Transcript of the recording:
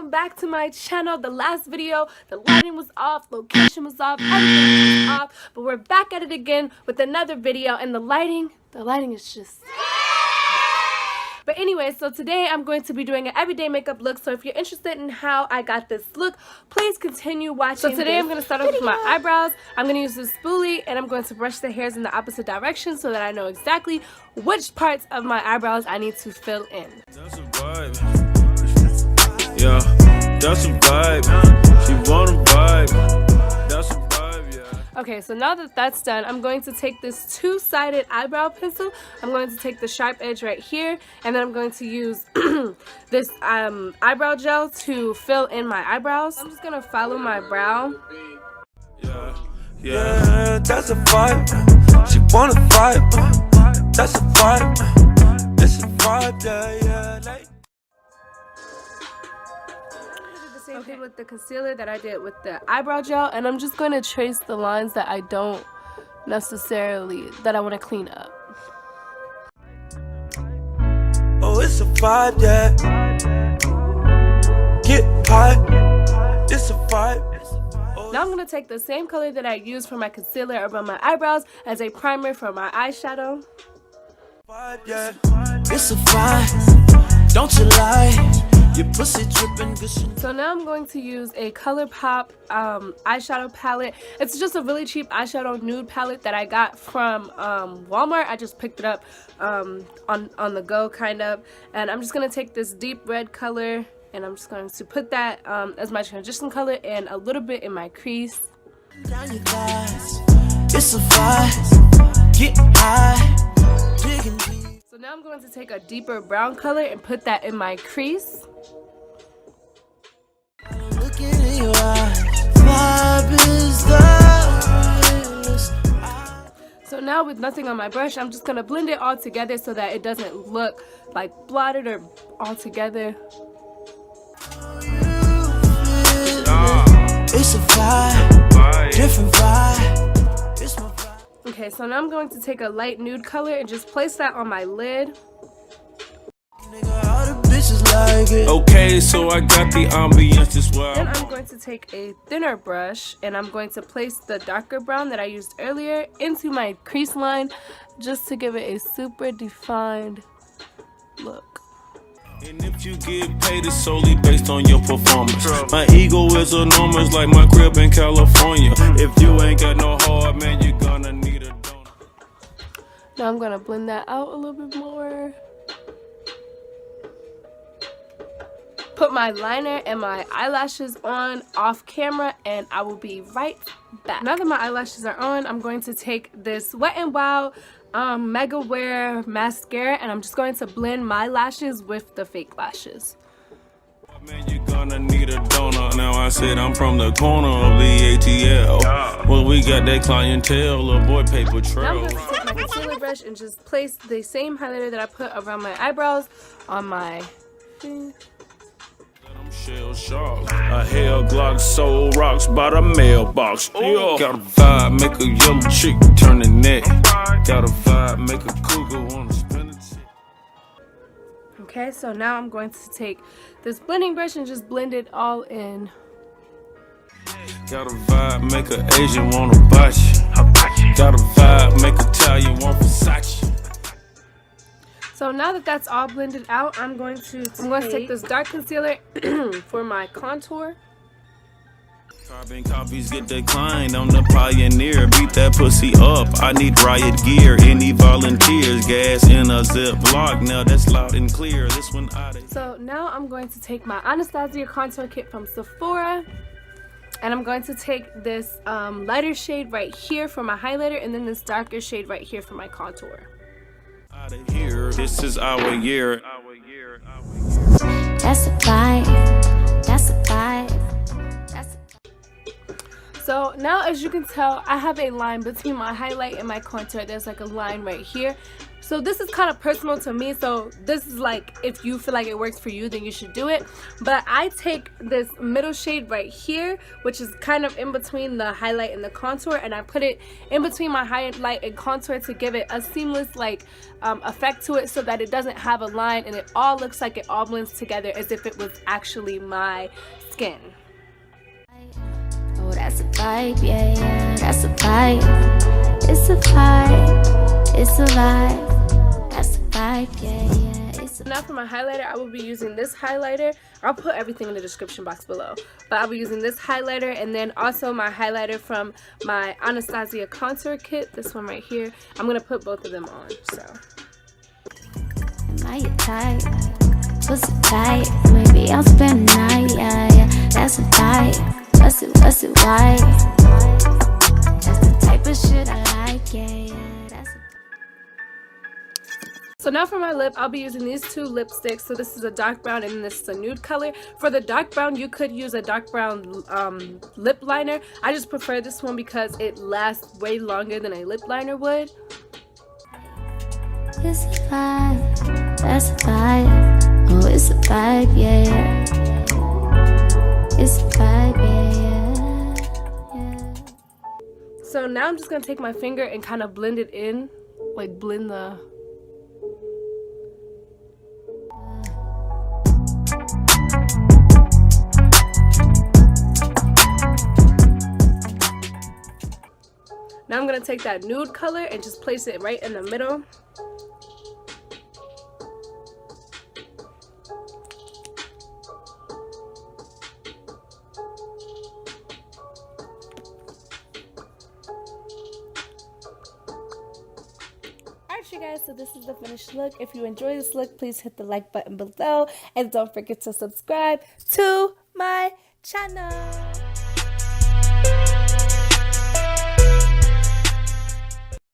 welcome back to my channel. The last video, the lighting was off, location was off, everything was off, but we're back at it again with another video, and the lighting is just... But anyway, so today I'm going to be doing an everyday makeup look. So if you're interested in how I got this look, please continue watching. So today I'm going to start off with my eyebrows. I'm going to use this spoolie and I'm going to brush the hairs in the opposite direction so that I know exactly which parts of my eyebrows I need to fill in. That's a vibe. Yeah, that's a vibe. She want a vibe. That's a vibe, yeah. Okay, so now that that's done, I'm going to take this two-sided eyebrow pencil. I'm going to take the sharp edge right here, and then I'm going to use this eyebrow gel to fill in my eyebrows. I'm just gonna follow my brow. Yeah, that's a vibe. She want a vibe. That's a vibe. It's a vibe, yeah. Like. Same thing with the concealer that I did with the eyebrow gel, and I'm just going to trace the lines that I don't necessarily, that I want to clean up. Oh, it's a vibe, yeah. Get high. It's a vibe. Now I'm going to take the same color that I used for my concealer around my eyebrows as a primer for my eyeshadow. Vibe, yeah. It's a vibe. Don't you lie. Your pussy dripping good. So now I'm going to use a ColourPop eyeshadow palette. It's just a really cheap eyeshadow nude palette that I got from Walmart. I just picked it up on the go kind of. And I'm just going to take this deep red color and I'm just going to put that as my transition color and a little bit in my crease. Down your thighs. It's a vibe. Get high. Digging deep. So now I'm going to take a deeper brown color and put that in my crease. So now with nothing on my brush, I'm just going to blend it all together so that it doesn't look like blotted or all together. It's a vibe, different vibe. It's my vibe. Okay, so now I'm going to take a light nude color and just place that on my lid. Okay, so I got the ambience as well. Then I'm going to take a thinner brush and I'm going to place the darker brown that I used earlier into my crease line just to give it a super defined look. And if you get paid, it's solely based on your performance. My ego is enormous like my crib in California. If you ain't got no heart, man, you're gonna need a donor. Now I'm gonna blend that out a little bit more. Put my liner and my eyelashes on off camera and I will be right back. Now that my eyelashes are on, I'm going to take this Wet n Wild Mega Wear mascara and I'm just going to blend my lashes with the fake lashes. Man, you're gonna need a donor. Now I said I'm from the corner of the ATL. Well, we got that clientele, little boy paper trail. Now I'm going to take my concealer brush and just place the same highlighter that I put around my eyebrows on my face. Shell shock. A hell Glock soul rocks by the mailbox. Yo. Got a vibe, make a yellow chick turn the neck. Got a vibe, make a cougar wanna spin it. Okay, so now I'm going to take this blending brush and just blend it all in. Got a vibe, make an Asian wanna bite you. Got a vibe, make Italian want Versace. So now that that's all blended out, I'm going to take this dark concealer for my contour. Carbon copies get declined. I'm the pioneer. Beat that pussy up. I need riot gear. Any volunteers? Gas in a Ziploc. Now that's loud and clear. This one out of. So now I'm going to take my ANASTASI contour kit from Sephora. And I'm going to take this lighter shade right here for my highlighter. And then this darker shade right here for my contour. Out of here. This is our year. That's a vibe. That's a vibe. That's a... So now, as you can tell, I have a line between my highlight and my contour. There's like a line right here. So this is kind of personal to me, so this is like, if you feel like it works for you, then you should do it. But I take this middle shade right here, which is kind of in between the highlight and the contour, and I put it in between my highlight and contour to give it a seamless like effect to it, so that it doesn't have a line and it all looks like it all blends together as if it was actually my skin. Oh, that's a vibe, yeah, yeah, that's a vibe. It's a vibe, it's a vibe. That's a vibe, yeah, yeah, it's a Now for my highlighter, I will be using this highlighter. I'll put everything in the description box below. But I'll be using this highlighter, and then also my highlighter from my Anastasia contour kit, this one right here. I'm going to put both of them on, so. Am I your type? Pussy tight, maybe I'll spend the night, yeah, yeah. That's a vibe. What's it, why? That's the type of shit I like, yeah, yeah. That's a So now for my lip, I'll be using these two lipsticks. So this is a dark brown and this is a nude color. For the dark brown, you could use a dark brown lip liner. I just prefer this one because it lasts way longer than a lip liner would. It's a vibe, that's a vibe. Oh, it's a vibe, yeah, yeah. It's a vibe, yeah, yeah. So now I'm just going to take my finger and kind of blend it in. Like blend the... Now I'm going to take that nude color and just place it right in the middle. Alright you guys, so this is the finished look. If you enjoy this look, please hit the like button below and don't forget to subscribe to my channel.